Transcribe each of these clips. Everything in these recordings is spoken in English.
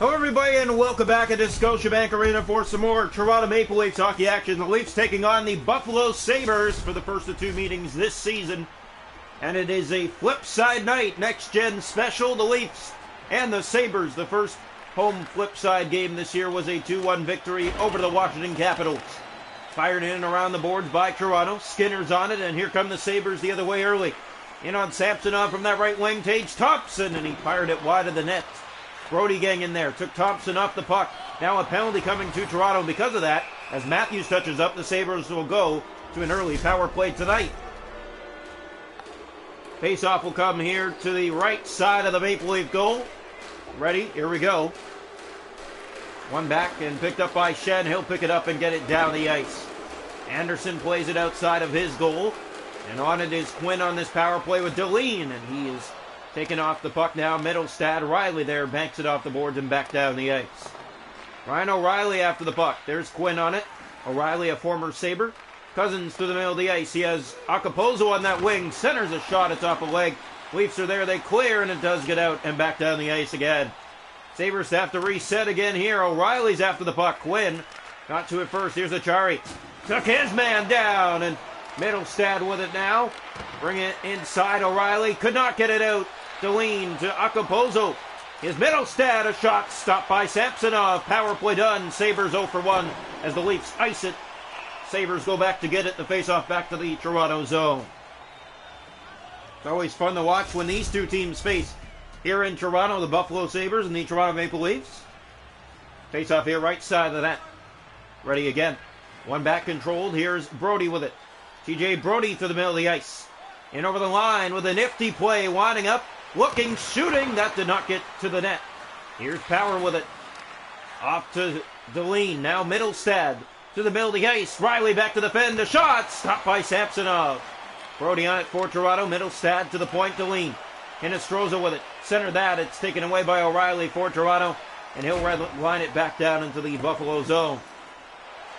Hello everybody and welcome back at the Scotiabank Arena for some more Toronto Maple Leafs hockey action. The Leafs taking on the Buffalo Sabres for the first of two meetings this season. And it is a flip side night, next gen special. The Leafs and the Sabres, the first home flip side game this year was a 2-1 victory over the Washington Capitals. Fired in and around the boards by Toronto. Skinner's on it, and here come the Sabres the other way early. In on Samsonov from that right wing, Tage Thompson, and he fired it wide of the net. Brody gang in there, took Thompson off the puck. Now a penalty coming to Toronto because of that. As Matthews touches up, the Sabres will go to an early power play tonight. Face-off will come here to the right side of the Maple Leaf goal. Ready? Here we go. One back and picked up by Schenn. He'll pick it up and get it down the ice. Anderson plays it outside of his goal. And on it is Quinn on this power play with Deline. And he is taking off the puck now. Middlestad. Riley there banks it off the boards and back down the ice. Ryan O'Reilly after the puck. There's Quinn on it. O'Reilly, a former Sabre. Cousins to the middle of the ice. He has Acapozzo on that wing. Centers a shot at top of leg. Leafs are there. They clear, and it does get out and back down the ice again. Sabres have to reset again here. O'Reilly's after the puck. Quinn got to it first. Here's Achari. Took his man down, and Middlestad with it now. Bring it inside. O'Reilly could not get it out. Deline to Acapozzo. His Middlestad, a shot stopped by Samsonov. Power play done. Sabres 0 for 1 as the Leafs ice it. Sabres go back to get it. The face-off back to the Toronto zone. It's always fun to watch when these two teams face. Here in Toronto, the Buffalo Sabres and the Toronto Maple Leafs. Face-off here, right side of the net. Ready again. One back controlled. Here's Brody with it. TJ Brody to the middle of the ice. In over the line with a nifty play. Winding up. Looking, shooting. That did not get to the net. Here's Power with it. Off to Deline. Now Middlestad to the middle of the ice. Riley back to defend. The shot stopped by Samsonov. Brody on it for Toronto. Middlestad to the point. Deline. Hinostroza with it. Center that. It's taken away by O'Reilly for Toronto. And he'll line it back down into the Buffalo zone.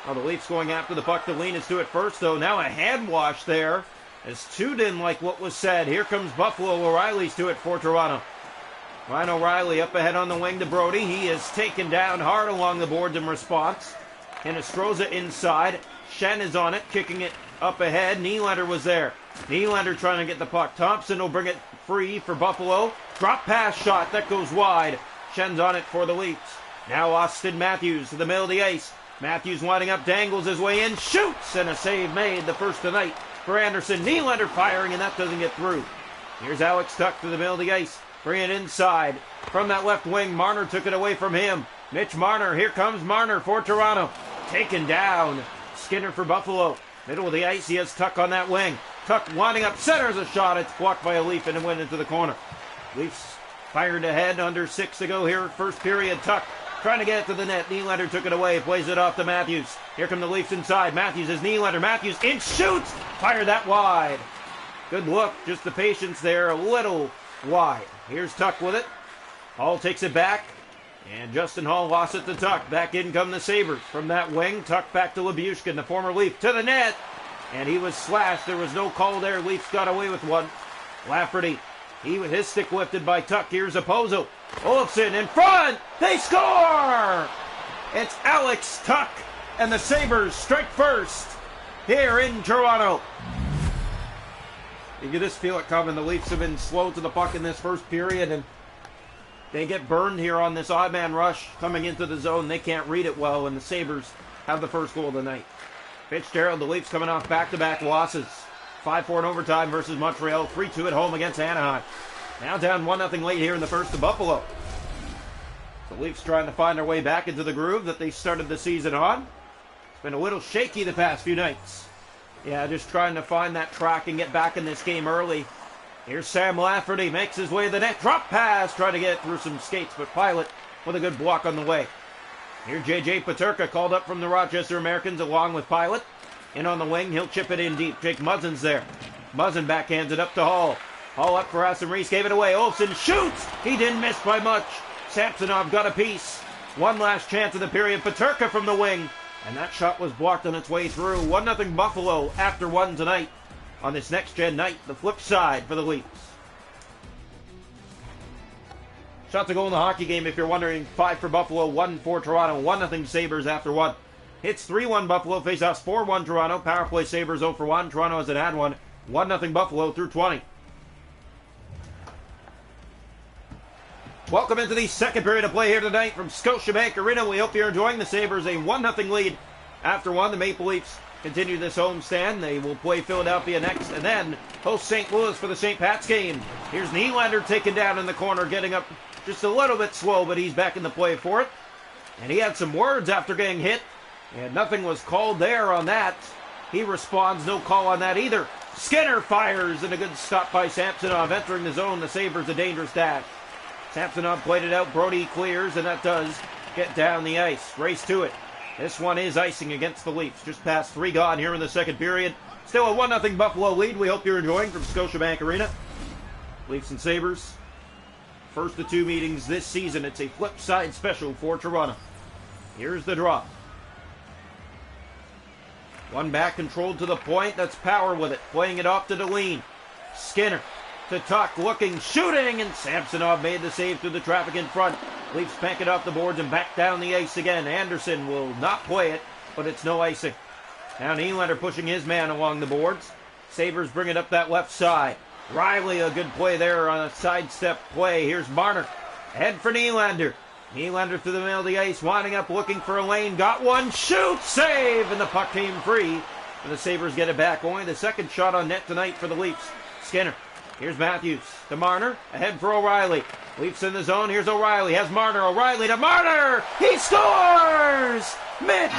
Now the Leafs going after the puck. Deline is to it first, though. Now a hand wash there. As two didn't like what was said. Here comes Buffalo. O'Reilly's to it for Toronto. Ryan O'Reilly up ahead on the wing to Brody. He is taken down hard along the boards in response. Hinostroza inside. Schenn is on it, kicking it up ahead. Nylander was there. Nylander trying to get the puck. Thompson will bring it free for Buffalo. Drop pass shot. That goes wide. Schenn's on it for the Leafs. Now Austin Matthews to the middle of the ice. Matthews winding up, dangles his way in, shoots, and a save made, the first tonight for Anderson. Nylander firing, and that doesn't get through. Here's Alex Tuch to the middle of the ice. Bring it inside. From that left wing, Marner took it away from him. Mitch Marner. Here comes Marner for Toronto. Taken down. Skinner for Buffalo. Middle of the ice, he has Tuch on that wing. Tuch winding up, centers a shot. It's blocked by a Leaf, and it went into the corner. Leafs fired ahead, under 6 to go here. First period, Tuch trying to get it to the net. Nylander took it away, plays it off to Matthews. Here come the Leafs inside. Matthews is Nylander. Matthews in, shoots! Fire that wide. Good look, just the patience there, a little wide. Here's Tuch with it. Hall takes it back, and Justin Hall lost it to Tuch. Back in come the Sabres. From that wing, Tuch back to Lyubushkin, the former Leaf, to the net. And he was slashed. There was no call there. Leafs got away with one. Lafferty, his stick lifted by Tuch. Here's Oppozo. Olofsson in front. They score! It's Alex Tuch, and the Sabres strike first here in Toronto. You can just feel it coming. The Leafs have been slow to the puck in this first period, and they get burned here on this odd man rush coming into the zone. They can't read it well, and the Sabres have the first goal of the night. Fitzgerald, the Leafs coming off back-to-back losses. 5-4 in overtime versus Montreal. 3-2 at home against Anaheim. Now down 1-0 late here in the first to Buffalo. The Leafs trying to find their way back into the groove that they started the season on. It's been a little shaky the past few nights. Yeah, just trying to find that track and get back in this game early. Here's Sam Lafferty, makes his way to the net. Drop pass, trying to get through some skates, but Pilot with a good block on the way. Here's J.J. Peterka, called up from the Rochester Americans along with Pilot. In on the wing, he'll chip it in deep. Jake Muzzin's there. Muzzin backhands it up to Hall. Hall up for Aston Reese, gave it away. Olofsson shoots! He didn't miss by much. Samsonov got a piece. One last chance of the period. Peterka from the wing. And that shot was blocked on its way through. 1-0 Buffalo after one tonight. On this next-gen night, the flip side for the Leafs. Shot to goal in the hockey game, if you're wondering. 5 for Buffalo, 1 for Toronto. 1-0 Sabres after 1. Hits 3-1 Buffalo. Faceoffs 4-1 Toronto. Power play Sabres 0 for 1. Toronto hasn't had one. 1-0 Buffalo through 20. Welcome into the second period of play here tonight from Scotiabank Arena. We hope you're enjoying. The Sabres a 1-0 lead after 1. The Maple Leafs continue this homestand. They will play Philadelphia next and then host St. Louis for the St. Pat's game. Here's Nylander taken down in the corner, getting up just a little bit slow, but he's back in the play for it. And he had some words after getting hit, and nothing was called there on that. He responds, no call on that either. Skinner fires, and a good stop by Samsonov. Entering the zone, the Sabres a dangerous dash. Samsonov played it out, Brody clears, and that does get down the ice. Race to it. This one is icing against the Leafs. Just past 3 gone here in the second period. Still a 1-0 Buffalo lead. We hope you're enjoying from Scotiabank Arena. Leafs and Sabres. First of 2 meetings this season. It's a flip side special for Toronto. Here's the draw. One back controlled to the point. That's Power with it. Playing it off to Deline. Skinner to Tuck, looking, shooting, and Samsonov made the save through the traffic in front. Leafs bank it off the boards and back down the ice again. Anderson will not play it, but it's no icing. Now Nylander pushing his man along the boards. Sabres bring it up that left side. Riley, a good play there on a sidestep play. Here's Marner. Head for Nylander. Nylander through the middle of the ice, winding up, looking for a lane. Got one, shoot, save, and the puck came free. And the Sabres get it back. Only the second shot on net tonight for the Leafs. Skinner. Here's Matthews to Marner. Ahead for O'Reilly. Leafs in the zone. Here's O'Reilly. Has Marner. O'Reilly to Marner. He scores! Mitch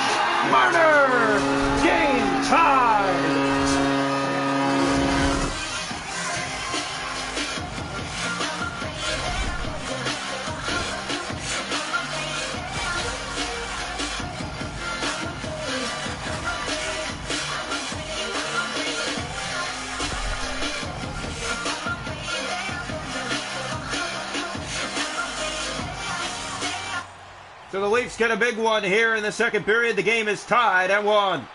Marner! Game tied! So the Leafs get a big one here in the second period. The game is tied at 1.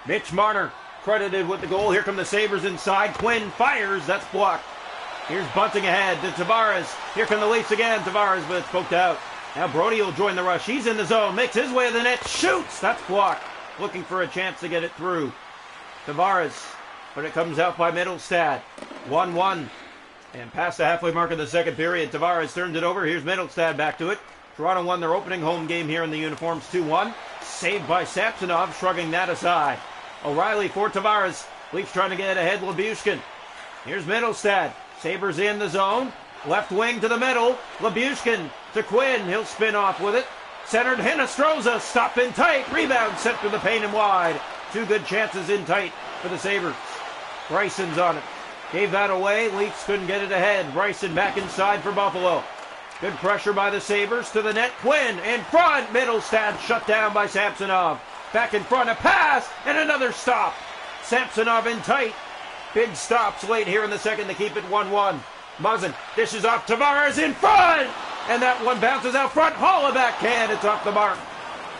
Mitch Marner credited with the goal. Here come the Sabres inside. Quinn fires. That's blocked. Here's Bunting ahead to Tavares. Here come the Leafs again. Tavares, but it's poked out. Now Brody will join the rush. He's in the zone. Makes his way to the net. Shoots. That's blocked. Looking for a chance to get it through. Tavares, but it comes out by Middlestad. 1-1. And past the halfway mark of the second period, Tavares turns it over. Here's Middlestad back to it. Toronto won their opening home game here in the uniforms 2-1. Saved by Samsonov, shrugging that aside. O'Reilly for Tavares. Leafs trying to get ahead. Labushkin. Here's Middlestad. Sabres in the zone. Left wing to the middle. Labushkin to Quinn. He'll spin off with it. Centered Hinostroza. Stopped in tight. Rebound sent to the paint and wide. 2 good chances in tight for the Sabres. Bryson's on it. Gave that away. Leafs couldn't get it ahead. Bryson back inside for Buffalo. Good pressure by the Sabres to the net. Quinn in front. Middlestad shut down by Samsonov. Back in front, a pass, and another stop. Samsonov in tight. Big stops late here in the second to keep it 1-1. Muzzin dishes off Tavares in front. And that one bounces out front. Hollaback can. It's off the mark.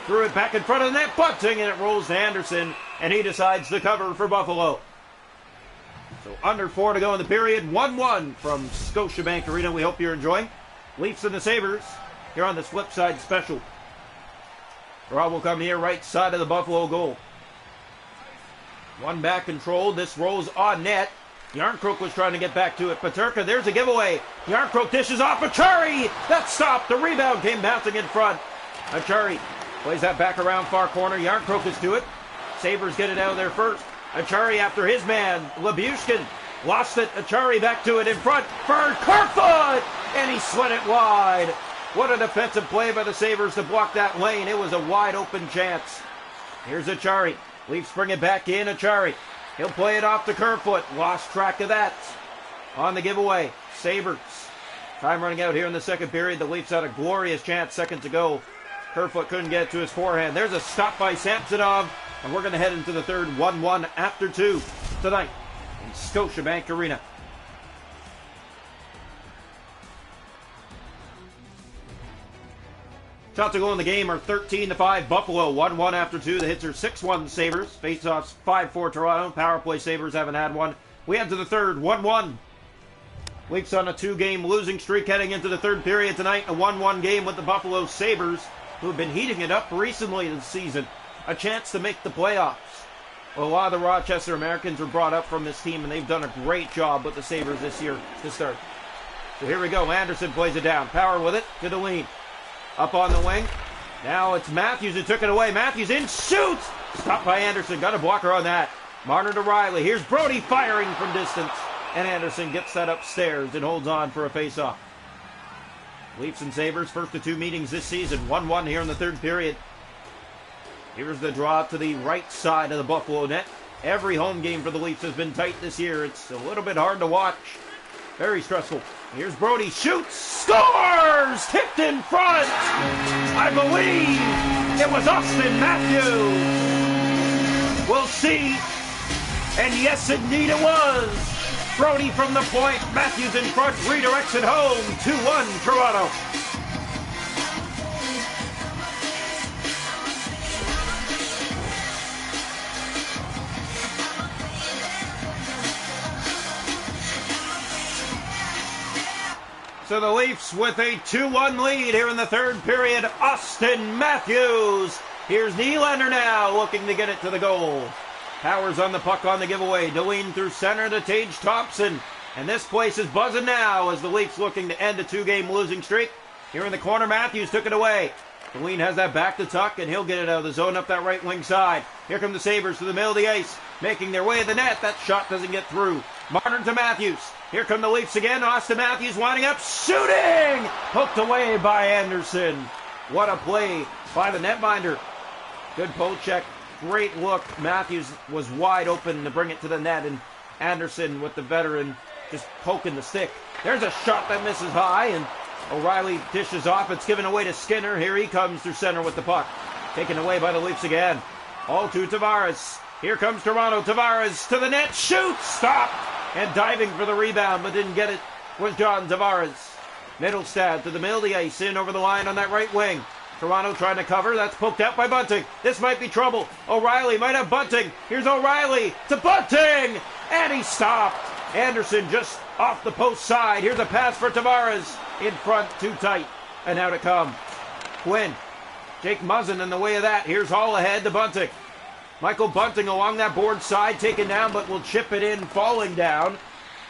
Threw it back in front of the net. Bunting, and it rolls to Anderson. And he decides to cover for Buffalo. So under 4 to go in the period. 1-1 from Scotiabank Arena. We hope you're enjoying. Leafs and the Sabres here on this flip side special. Draw will come here right side of the Buffalo goal. One back controlled. This rolls on net. Yarncroke was trying to get back to it. Peterka, there's a giveaway. Yarncroke dishes off Achari. That stopped. The rebound came bouncing in front. Achari plays that back around far corner. Yarncroke is to it. Sabres get it out of there first. Achari after his man. Labushkin lost it. Achari back to it in front for Kerfoot. And he slid it wide. What a defensive play by the Sabres to block that lane. It was a wide open chance. Here's Achari. Leafs bring it back in. Achari. He'll play it off to Kerfoot. Lost track of that. On the giveaway. Sabres. Time running out here in the second period. The Leafs had a glorious chance. Second to go. Kerfoot couldn't get it to his forehand. There's a stop by Samsonov. And we're going to head into the third. 1-1 after 2 tonight in Scotiabank Arena. Shots to go in the game are 13-5 Buffalo, 1-1 after 2. The hits are 6-1 Sabres. Faceoffs 5-4 Toronto. Power play Sabres haven't had one. We head to the third, 1-1. Leafs on a 2-game losing streak heading into the third period tonight. A 1-1 game with the Buffalo Sabres, who have been heating it up recently this season. A chance to make the playoffs. Well, a lot of the Rochester Americans were brought up from this team, and they've done a great job with the Sabres this year to start. So here we go. Anderson plays it down. Power with it to Deline. Up on the wing. Now it's Matthews who took it away. Matthews in, shoots! Stopped by Anderson. Got a blocker on that. Marner to Riley. Here's Brody firing from distance. And Anderson gets that upstairs and holds on for a face-off. Leafs and Sabres, first of 2 meetings this season. 1-1 here in the third period. Here's the draw to the right side of the Buffalo net. Every home game for the Leafs has been tight this year. It's a little bit hard to watch. Very stressful. Here's Brody. Shoots! Scores! Tipped in front! I believe it was Austin Matthews. We'll see. And yes, indeed it was. Brody from the point. Matthews in front. Redirects it home. 2-1 Toronto. So the Leafs with a 2-1 lead here in the third period. Austin Matthews. Here's Nylander now looking to get it to the goal. Powers on the puck on the giveaway. Deline through center to Tage Thompson. And this place is buzzing now as the Leafs looking to end a 2-game losing streak. Here in the corner, Matthews took it away. Deline has that back to Tuck, and he'll get it out of the zone up that right wing side. Here come the Sabres to the middle of the ice, making their way to the net. That shot doesn't get through. Martin to Matthews. Here come the Leafs again. Austin Matthews winding up, shooting! Poked away by Anderson. What a play by the netminder. Good poke check. Great look. Matthews was wide open to bring it to the net, and Anderson with the veteran just poking the stick. There's a shot that misses high, and O'Reilly dishes off. It's given away to Skinner. Here he comes through center with the puck. Taken away by the Leafs again. All to Tavares. Here comes Toronto. Tavares to the net. Shoots! Stopped! And diving for the rebound, but didn't get it, was John Tavares. Middlestad to the middle of the ice, in over the line on that right wing. Toronto trying to cover. That's poked out by Bunting. This might be trouble. O'Reilly might have Bunting. Here's O'Reilly to Bunting! And he stopped. Anderson just off the post side. Here's a pass for Tavares. In front, too tight. And out it comes. Quinn. Jake Muzzin in the way of that. Here's Hall ahead to Bunting. Michael Bunting along that board side, taken down, but will chip it in, falling down.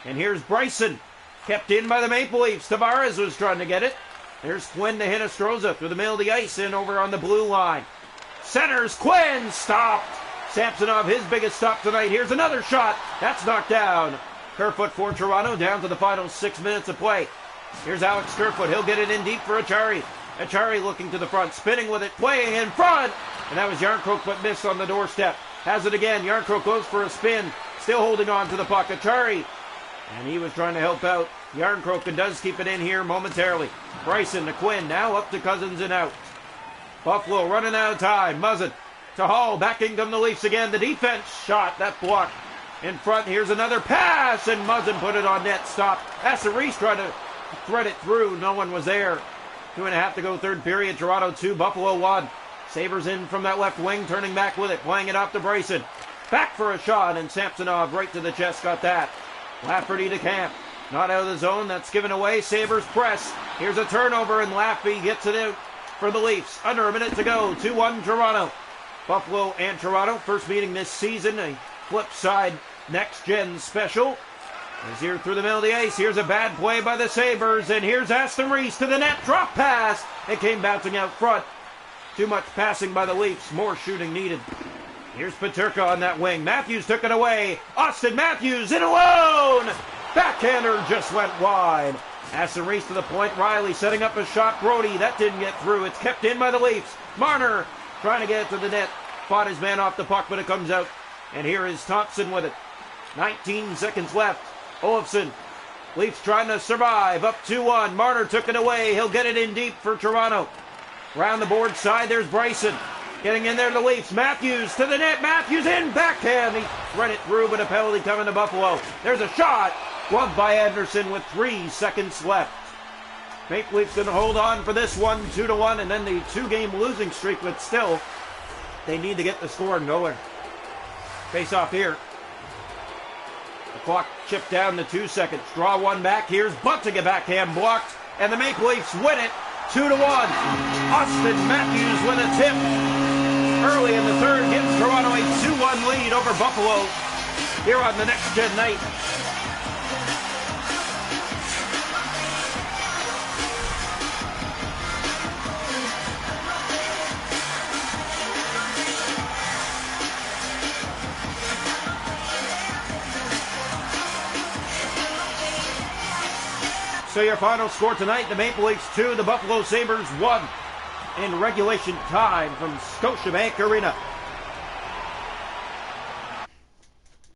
And here's Bryson. Kept in by the Maple Leafs. Tavares was trying to get it. There's Quinn to Hinostroza through the middle of the ice and over on the blue line. Centers, Quinn, stopped. Samsonov, his biggest stop tonight. Here's another shot. That's knocked down. Kerfoot for Toronto, down to the final 6 minutes of play. Here's Alex Kerfoot. He'll get it in deep for Achari. Achari looking to the front, spinning with it, playing in front. And that was Yarncroke, but missed on the doorstep. Has it again. Yarncroke goes for a spin. Still holding on to the puck. Achari. And he was trying to help out Yarncroke, and does keep it in here momentarily. Bryson to Quinn. Now up to Cousins and out. Buffalo running out of time. Muzzin to Hall. Backing them the Leafs again. The defense shot. That block in front. Here's another pass. And Muzzin put it on net. Stopped. Asserise tried to thread it through. No one was there. 2.5 to go third period. Toronto 2. Buffalo 1. Sabres in from that left wing, turning back with it, playing it off to Bryson. Back for a shot, and Samsonov right to the chest, got that. Lafferty to Camp. Not out of the zone, that's given away. Sabres press. Here's a turnover, and Lafferty gets it out for the Leafs. Under a minute to go. 2-1 Toronto. Buffalo and Toronto, first meeting this season. A flip side next-gen special. As here through the middle of the ice. Here's a bad play by the Sabres, and here's Aston Reese to the net. Drop pass. It came bouncing out front. Too much passing by the Leafs. More shooting needed. Here's Peterka on that wing. Matthews took it away. Austin Matthews in alone. Backhander just went wide. Aston Reese to the point. Riley setting up a shot. Brody. That didn't get through. It's kept in by the Leafs. Marner trying to get it to the net. Fought his man off the puck, but it comes out. And here is Thompson with it. 19 seconds left. Olofsson. Leafs trying to survive. Up 2-1. Marner took it away. He'll get it in deep for Toronto. Round the board side, there's Bryson. Getting in there to the Leafs. Matthews to the net. Matthews in. Backhand. He run it through, but a penalty coming to Buffalo. There's a shot. Gloved by Anderson with 3 seconds left. Maple Leafs going to hold on for this one, 2-1, and then the 2-game losing streak, but still, they need to get the score going. Face off here. Clock chipped down to 2 seconds. Draw one back. Here's Bunting, a backhand blocked, and the Maple Leafs win it 2-1. Austin Matthews with a tip early in the third gives Toronto a 2-1 lead over Buffalo here on the Next Gen night. So your final score tonight, the Maple Leafs 2, the Buffalo Sabres 1 in regulation time from Scotiabank Arena.